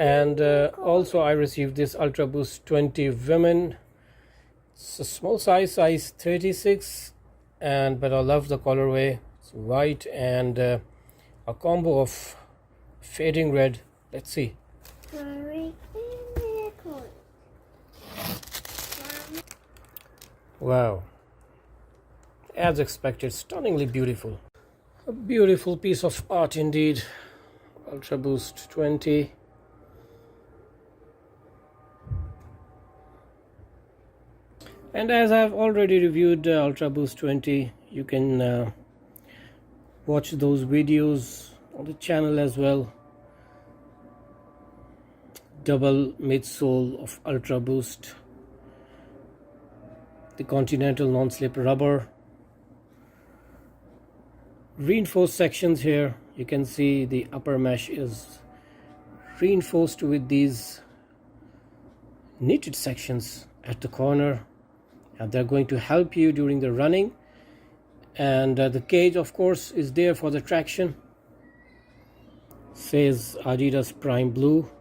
And also I received this Ultraboost 20 women. It's a small size 36, but I love the colorway. It's white and a combo of fading red. Let's see. Wow, as expected, stunningly beautiful. A beautiful piece of art indeed. Ultraboost 20. And as I've already reviewed Ultraboost 20, you can watch those videos on the channel as well. Double midsole of Ultraboost, the Continental non-slip rubber, reinforced sections here. You can see the upper mesh is reinforced with these knitted sections at the corner, and they're going to help you during the running. And the cage, of course, is there for the traction. Says Adidas Prime Blue.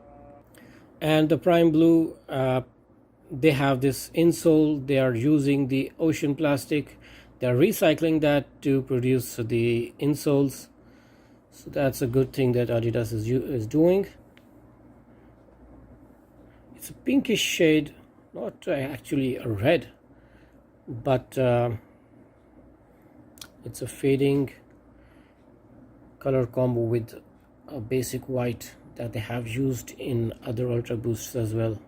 And the Prime Blue, they have this insole. They are using the ocean plastic. They are recycling that to produce the insoles. So that's a good thing that Adidas is doing. It's a pinkish shade, not actually a red, but it's a fading color combo with a basic white that they have used in other Ultraboosts as well.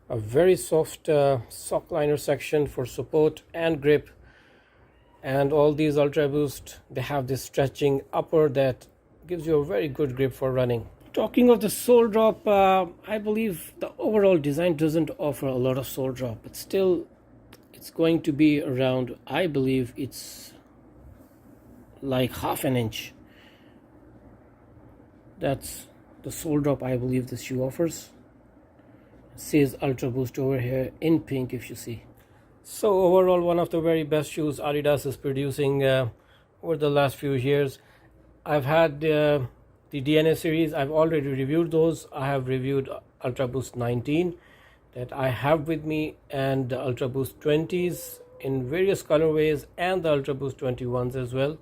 A very soft sock liner section for support and grip. And all these Ultraboost, they have this stretching upper that gives you a very good grip for running. Talking of the sole drop, I believe the overall design doesn't offer a lot of sole drop, but still it's going to be around, I believe it's like half an inch. That's the sole drop I believe the shoe offers. It says Ultraboost over here in pink, if you see. So overall, one of the very best shoes Adidas is producing over the last few years. I've had the DNA series. I've already reviewed those. I have reviewed Ultraboost 19 that I have with me, and the Ultraboost 20s in various colorways, and the Ultraboost 21s as well.